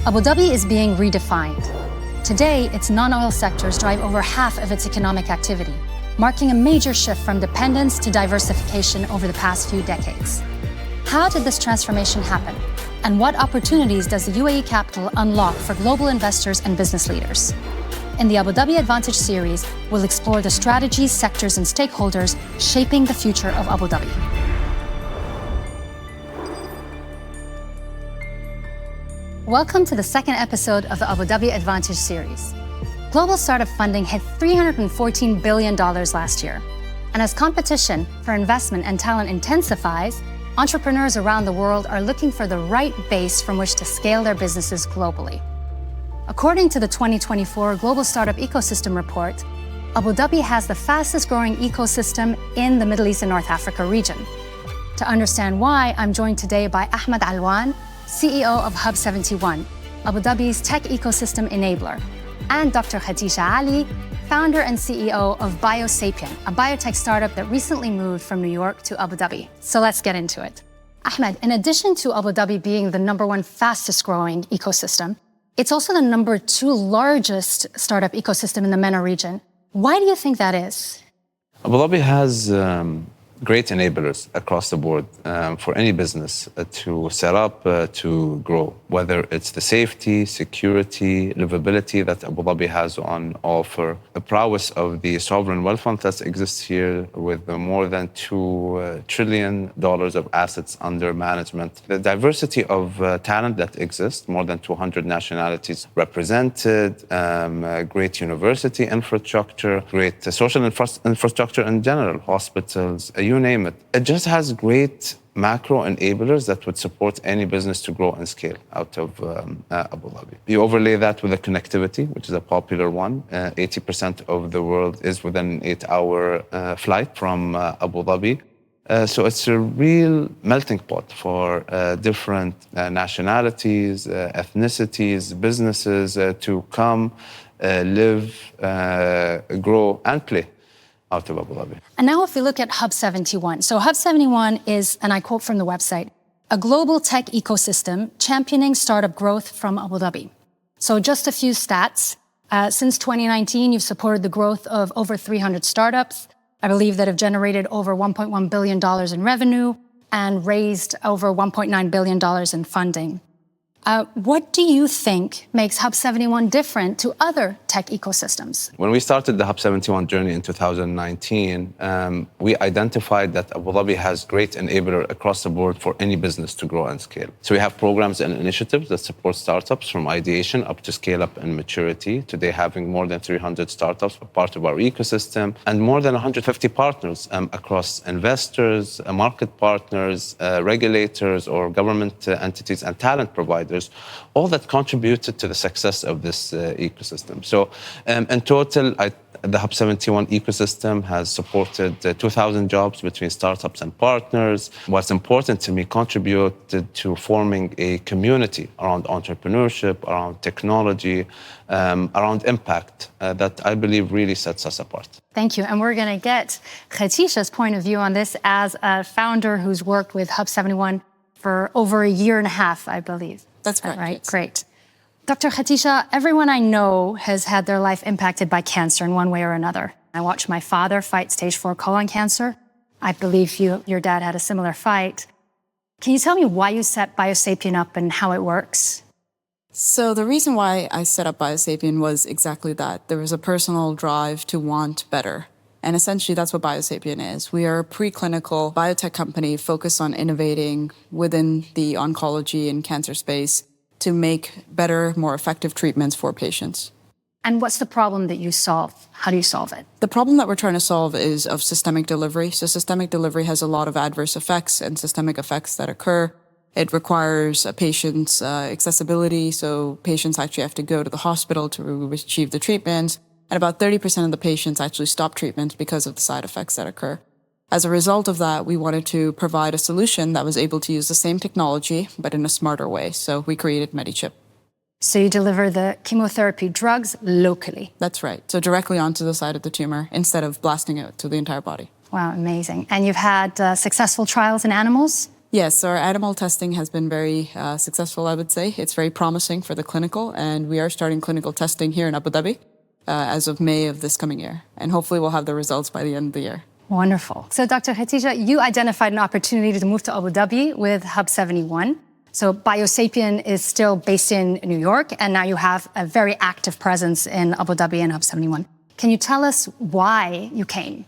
Abu Dhabi is being redefined. Today, its non-oil sectors drive over half of its economic activity, marking a major shift from dependence to diversification over the past few decades. How did this transformation happen? And what opportunities does the UAE capital unlock for global investors and business leaders? In the Abu Dhabi Advantage series, we'll explore the strategies, sectors, and stakeholders shaping the future of Abu Dhabi. Welcome to the second episode of the Abu Dhabi Advantage series. Global startup funding hit $314 billion last year. And as competition for investment and talent intensifies, entrepreneurs around the world are looking for the right base from which to scale their businesses globally. According to the 2024 Global Startup Ecosystem Report, Abu Dhabi has the fastest growing ecosystem in the Middle East and North Africa region. To understand why, I'm joined today by Ahmad Alwan, CEO of Hub71, Abu Dhabi's tech ecosystem enabler, and Dr. Khatija Ali, founder and CEO of BioSapien, a biotech startup that recently moved from New York to Abu Dhabi. So let's get into it. Ahmed, in addition to Abu Dhabi being the #1 fastest growing ecosystem, it's also the #2 largest startup ecosystem in the MENA region. Why do you think that is? Abu Dhabi has great enablers across the board for any business to set up, to grow, whether it's the safety, security, livability that Abu Dhabi has on offer, the prowess of the sovereign wealth fund that exists here with more than $2 trillion of assets under management, the diversity of talent that exists, more than 200 nationalities represented, great university infrastructure, great social infrastructure in general, hospitals, you name it. It just has great macro enablers that would support any business to grow and scale out of Abu Dhabi. You overlay that with the connectivity, which is a popular one. 80% of the world is within an 8-hour flight from Abu Dhabi. So it's a real melting pot for different nationalities, ethnicities, businesses to come, live, grow, and play out of Abu Dhabi. And now if we look at Hub71. So Hub71 is, and I quote from the website, a global tech ecosystem championing startup growth from Abu Dhabi. So just a few stats. Since 2019, you've supported the growth of over 300 startups, I believe, that have generated over $1.1 billion in revenue and raised over $1.9 billion in funding. What do you think makes Hub71 different to other tech ecosystems? When we started the Hub71 journey in 2019, we identified that Abu Dhabi has great enabler across the board for any business to grow and scale. So we have programs and initiatives that support startups from ideation up to scale up and maturity. Today, having more than 300 startups are part of our ecosystem and more than 150 partners across investors, market partners, regulators or government entities and talent providers, all that contributed to the success of this ecosystem. So in total, the Hub71 ecosystem has supported 2,000 jobs between startups and partners. What's important to me, contributed to forming a community around entrepreneurship, around technology, around impact that I believe really sets us apart. Thank you. And we're going to get Khadija's point of view on this as a founder who's worked with Hub71 for over a year and a half, I believe. That's correct. Right, yes. Great. Dr. Khatija, everyone I know has had their life impacted by cancer in one way or another. I watched my father fight stage 4 colon cancer. I believe your dad had a similar fight. Can you tell me why you set BioSapien up and how it works? So the reason why I set up BioSapien was exactly that. There was a personal drive to want better. And essentially, that's what BioSapien is. We are a preclinical biotech company focused on innovating within the oncology and cancer space to make better, more effective treatments for patients. And what's the problem that you solve? How do you solve it? The problem that we're trying to solve is of systemic delivery. So systemic delivery has a lot of adverse effects and systemic effects that occur. It requires a patient's accessibility. So patients actually have to go to the hospital to achieve the treatment. And about 30% of the patients actually stop treatment because of the side effects that occur. As a result of that, we wanted to provide a solution that was able to use the same technology, but in a smarter way. So we created MediChip. So you deliver the chemotherapy drugs locally? That's right. So directly onto the site of the tumor instead of blasting it to the entire body. Wow, amazing. And you've had successful trials in animals? Yes, our animal testing has been very successful, I would say. It's very promising for the clinical, and we are starting clinical testing here in Abu Dhabi as of May of this coming year. And hopefully we'll have the results by the end of the year. Wonderful. So Dr. Khatija, you identified an opportunity to move to Abu Dhabi with Hub71. So BioSapien is still based in New York, and now you have a very active presence in Abu Dhabi and Hub71. Can you tell us why you came?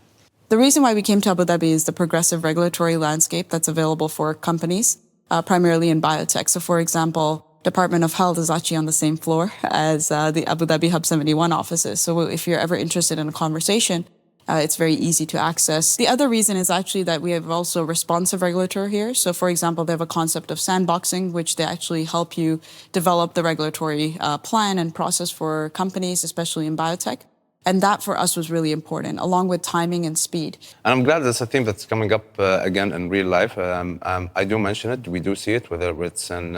The reason why we came to Abu Dhabi is the progressive regulatory landscape that's available for companies, primarily in biotech. So for example, Department of Health is actually on the same floor as the Abu Dhabi Hub71 offices. So if you're ever interested in a conversation, it's very easy to access. The other reason is actually that we have also responsive regulatory here. So for example, they have a concept of sandboxing, which they actually help you develop the regulatory plan and process for companies, especially in biotech. And that for us was really important, along with timing and speed. And I'm glad that's a theme that's coming up again in real life. I do mention it, we do see it, whether it's in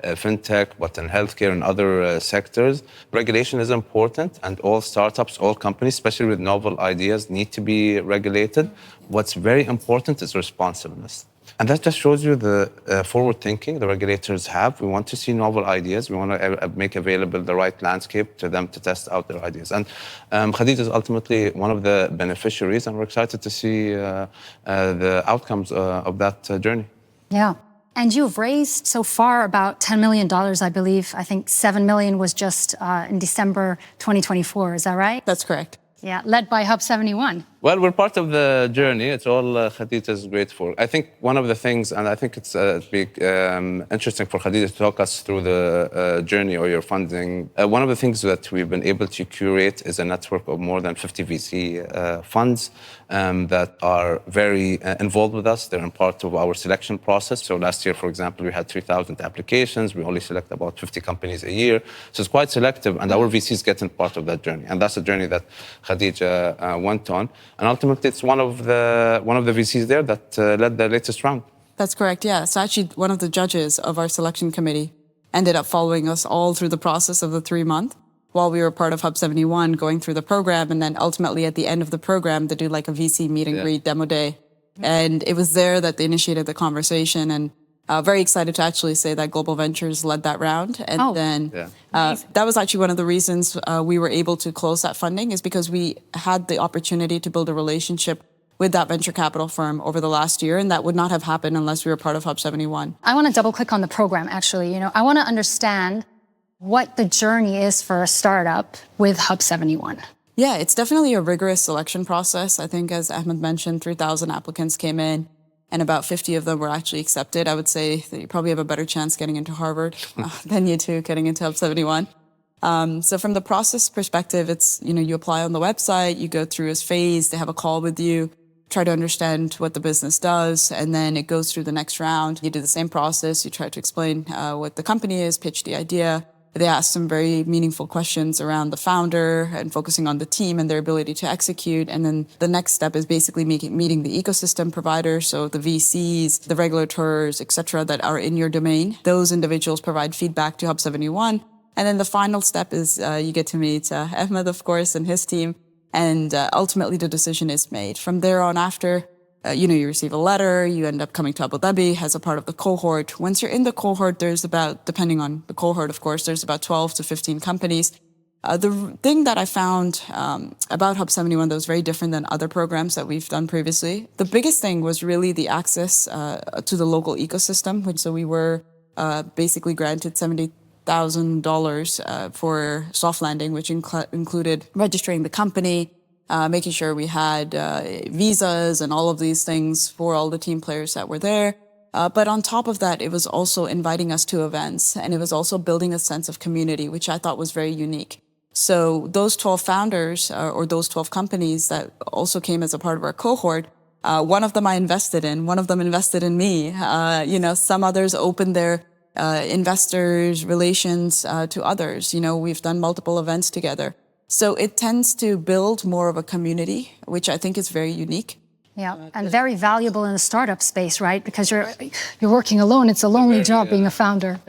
fintech, but in healthcare and other sectors. Regulation is important, and all startups, all companies, especially with novel ideas, need to be regulated. What's very important is responsiveness. And that just shows you the forward thinking the regulators have. We want to see novel ideas. We want to make available the right landscape to them to test out their ideas. And Khadija is ultimately one of the beneficiaries, and we're excited to see the outcomes of that journey. Yeah. And you've raised so far about $10 million, I believe. I think $7 million was just in December 2024. Is that right? That's correct. Yeah, led by Hub71. Well, we're part of the journey. It's all Khadija's great for. I think one of the things, and I think it's interesting for Khadija to talk us through the journey or your funding. One of the things that we've been able to curate is a network of more than 50 VC funds that are very involved with us. They're in part of our selection process. So last year, for example, we had 3,000 applications. We only select about 50 companies a year. So it's quite selective, and our VCs get in part of that journey. And that's a journey that Khadija went on. And ultimately, it's one of the VCs there that led the latest round. That's correct, yeah. So actually, one of the judges of our selection committee ended up following us all through the process of the 3-month while we were part of Hub71, going through the program. And then ultimately, at the end of the program, they do like a VC meet and greet demo day. And it was there that they initiated the conversation. And very excited to actually say that Global Ventures led that round. And that was actually one of the reasons we were able to close that funding, is because we had the opportunity to build a relationship with that venture capital firm over the last year, and that would not have happened unless we were part of Hub71. I want to double click on the program, actually. I want to understand what the journey is for a startup with Hub71. Yeah, it's definitely a rigorous selection process. I think, as Ahmad mentioned, 3,000 applicants came in, and about 50 of them were actually accepted. I would say that you probably have a better chance getting into Harvard than you do getting into Hub71. So from the process perspective, it's, you apply on the website, you go through a phase, they have a call with you, try to understand what the business does, and then it goes through the next round. You do the same process, you try to explain what the company is, pitch the idea. They ask some very meaningful questions around the founder and focusing on the team and their ability to execute. And then the next step is basically meeting the ecosystem providers, so the VCs, the regulators, et cetera, that are in your domain. Those individuals provide feedback to Hub71. And then the final step is you get to meet Ahmad, of course, and his team. And ultimately, the decision is made. From there on after, you receive a letter, you end up coming to Abu Dhabi as a part of the cohort. Once you're in the cohort, there's about, depending on the cohort, of course, there's about 12 to 15 companies. The thing that I found about Hub71 that was very different than other programs that we've done previously, the biggest thing was really the access to the local ecosystem. So we were basically granted $70,000 for soft landing, which included registering the company, making sure we had visas and all of these things for all the team players that were there. But on top of that, it was also inviting us to events, and it was also building a sense of community, which I thought was very unique. So those 12 founders or those 12 companies that also came as a part of our cohort, one of them I invested in, one of them invested in me. Some others opened their investors' relations to others. We've done multiple events together. So it tends to build more of a community, which I think is very unique. Yeah, and very valuable in the startup space, right? Because you're working alone. It's a lonely job being a founder.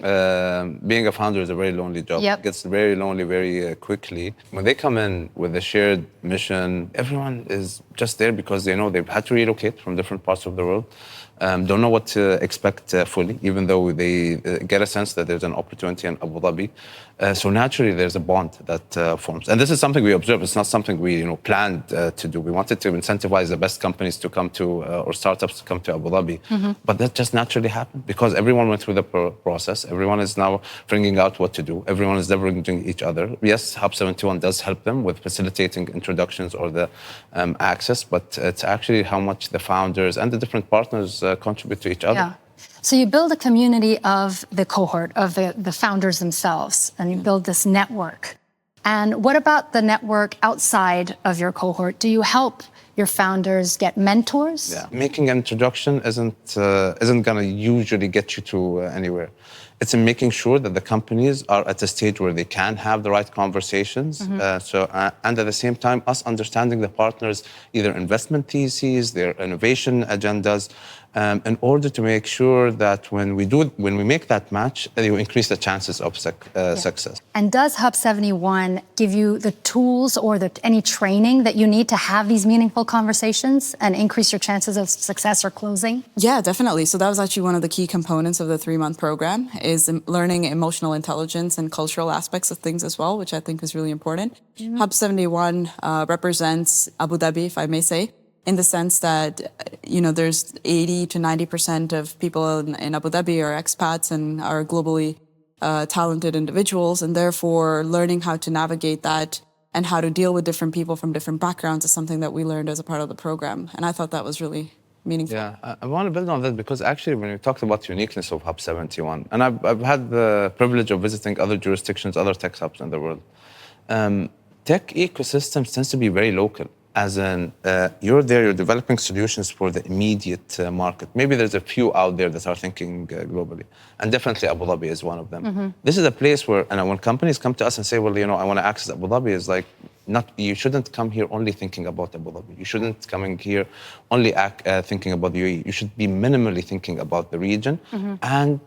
Being a founder is a very lonely job. Yep. It gets very lonely very quickly. When they come in with a shared mission, everyone is just there because they know they've had to relocate from different parts of the world. don't know what to expect fully, even though they get a sense that there's an opportunity in Abu Dhabi. So naturally, there's a bond that forms. And this is something we observe. It's not something we planned to do. We wanted to incentivize the best companies to come to, or startups to come to Abu Dhabi. But that just naturally happened because everyone went through the process. Everyone is now figuring out what to do. Everyone is leveraging each other. Yes, Hub71 does help them with facilitating introductions or the access, but it's actually how much the founders and the different partners contribute to each other. Yeah. So you build a community of the cohort, of the founders themselves, and you build this network. And what about the network outside of your cohort? Do you help your founders get mentors? Yeah. Making an introduction isn't going to usually get you to anywhere. It's in making sure that the companies are at a stage where they can have the right conversations. And at the same time, us understanding the partners, either investment theses, their innovation agendas, in order to make sure that when we make that match, you increase the chances of success. And does Hub71 give you the tools or any training that you need to have these meaningful conversations and increase your chances of success or closing? Yeah, definitely. So that was actually one of the key components of the 3-month program, is learning emotional intelligence and cultural aspects of things as well, which I think is really important. Hub71 represents Abu Dhabi, if I may say, in the sense that, there's 80 to 90% of people in Abu Dhabi are expats and are globally talented individuals, and therefore learning how to navigate that and how to deal with different people from different backgrounds is something that we learned as a part of the program. And I thought that was really meaningful. Yeah, I want to build on that because actually when we talked about uniqueness of Hub71, and I've had the privilege of visiting other jurisdictions, other tech hubs in the world, tech ecosystems tends to be very local. As in, you're developing solutions for the immediate market. Maybe there's a few out there that are thinking globally. And definitely Abu Dhabi is one of them. This is a place where, and when companies come to us and say, well, I want to access Abu Dhabi, it's like, you shouldn't come here only thinking about Abu Dhabi. You shouldn't come here only thinking about the UAE. You should be minimally thinking about the region and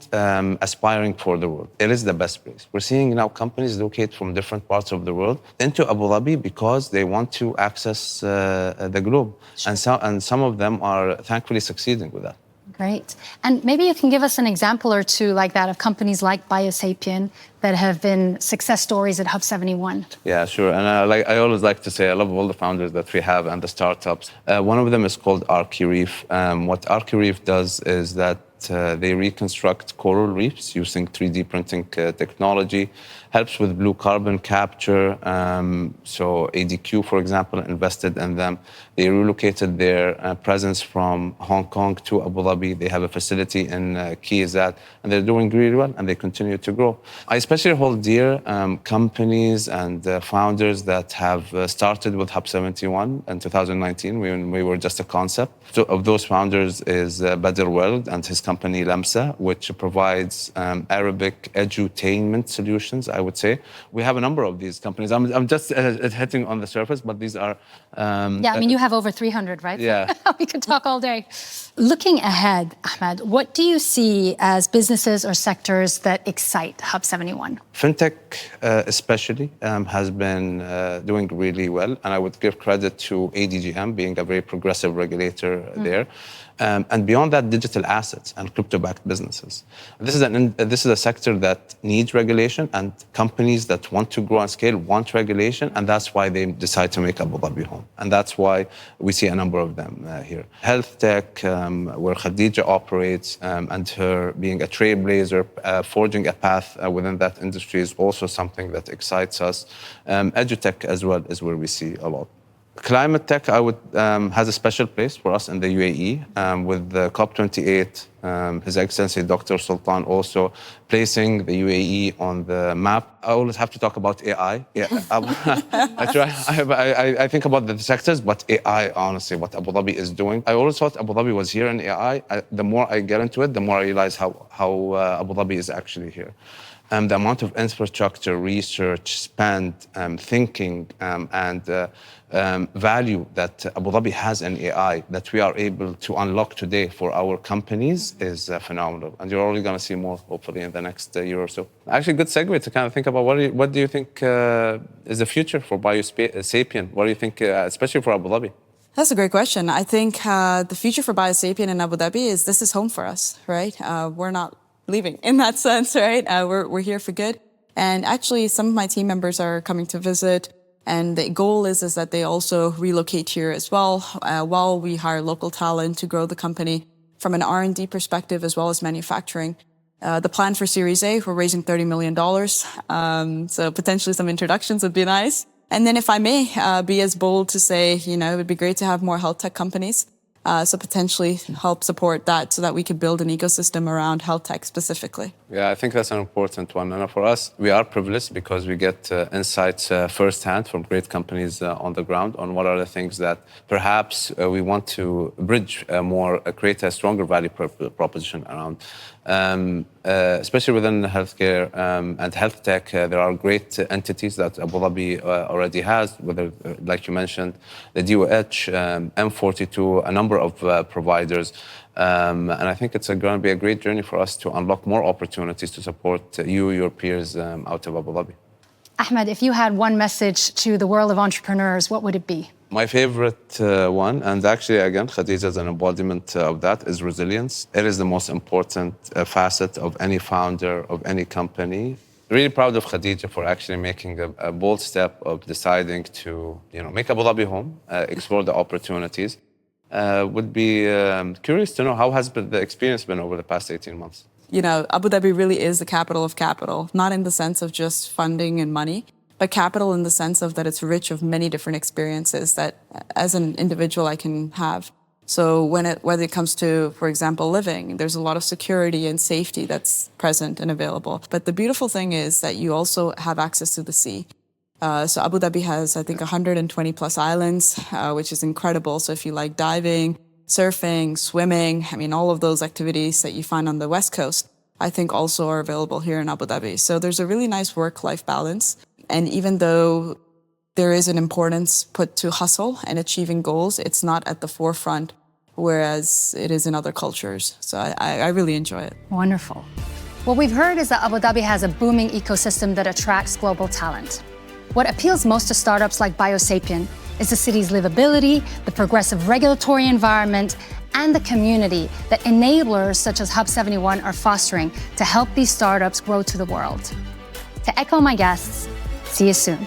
aspiring for the world. It is the best place. We're seeing now companies locate from different parts of the world into Abu Dhabi because they want to access the globe. Sure. And some of them are thankfully succeeding with that. Great. And maybe you can give us an example or two like that of companies like BioSapien that have been success stories at Hub71. Yeah, sure. And I always like to say I love all the founders that we have and the startups. One of them is called Archireef. What Archireef does is that they reconstruct coral reefs using 3D printing technology, helps with blue carbon capture. So ADQ, for example, invested in them. They relocated their presence from Hong Kong to Abu Dhabi. They have a facility in KZN, and they're doing really well, and they continue to grow. I especially hold dear companies and founders that have started with Hub71 in 2019 when we were just a concept. So of those founders is Badr Weld and his company Lamsa, which provides Arabic edutainment solutions, I would say. We have a number of these companies. I'm just hitting on the surface, but these are... you have over 300, right? Yeah. We could talk all day. Looking ahead, Ahmad, what do you see as businesses or sectors that excite Hub71? Fintech especially has been doing really well, and I would give credit to ADGM being a very progressive regulator there. And beyond that, digital assets and crypto-backed businesses. This is a sector that needs regulation, and companies that want to grow and scale want regulation, and that's why they decide to make Abu Dhabi home. And that's why we see a number of them here. Health tech, where Khadijah operates, and her being a trailblazer, forging a path within that industry is also something that excites us. Edutech as well is where we see a lot. Climate tech, has a special place for us in the UAE, with the COP28, His Excellency Dr. Sultan also placing the UAE on the map. I always have to talk about AI. Yeah, I think about the sectors, but AI, honestly, what Abu Dhabi is doing. I always thought Abu Dhabi was here in AI. The more I get into it, the more I realize how Abu Dhabi is actually here. The amount of infrastructure, research, spend, thinking, and value that Abu Dhabi has in AI that we are able to unlock today for our companies is phenomenal. And you're only going to see more, hopefully, in the next year or so. Actually, good segue to kind of think about what do you think is the future for BioSapien? What do you think, especially for Abu Dhabi? That's a great question. I think the future for BioSapien in Abu Dhabi is this is home for us, right? We're not leaving in that sense, right? We're here for good. And actually, some of my team members are coming to visit. And the goal is that they also relocate here as well while we hire local talent to grow the company from an R&D perspective as well as manufacturing. The plan for Series A, we're raising $30 million. So potentially some introductions would be nice. And then if I may be as bold to say, it would be great to have more health tech companies. So potentially help support that so that we could build an ecosystem around health tech specifically. Yeah, I think that's an important one. And for us, we are privileged because we get insights firsthand from great companies on the ground on what are the things that perhaps we want to bridge more, create a stronger value proposition around. Especially within healthcare and health tech, there are great entities that Abu Dhabi already has, whether, like you mentioned, the DOH, M42, a number of providers. And I think it's going to be a great journey for us to unlock more opportunities to support you, your peers out of Abu Dhabi. Ahmed, if you had one message to the world of entrepreneurs, what would it be? My favorite one, and actually, again, Khadija is an embodiment of that, is resilience. It is the most important facet of any founder of any company. Really proud of Khadija for actually making a bold step of deciding to, make Abu Dhabi home, explore the opportunities. Would be curious to know how has the experience been over the past 18 months? Abu Dhabi really is the capital of capital, not in the sense of just funding and money, but capital in the sense of that it's rich of many different experiences that as an individual I can have. So whether it comes to, for example, living, there's a lot of security and safety that's present and available. But the beautiful thing is that you also have access to the sea. So Abu Dhabi has, I think, 120 plus islands, which is incredible. So if you like diving, surfing, swimming, all of those activities that you find on the West Coast, I think also are available here in Abu Dhabi. So there's a really nice work-life balance. And even though there is an importance put to hustle and achieving goals, it's not at the forefront, whereas it is in other cultures. So I really enjoy it. Wonderful. What we've heard is that Abu Dhabi has a booming ecosystem that attracts global talent. What appeals most to startups like BioSapien is the city's livability, the progressive regulatory environment, and the community that enablers such as Hub71 are fostering to help these startups grow to the world. To echo my guests, see you soon.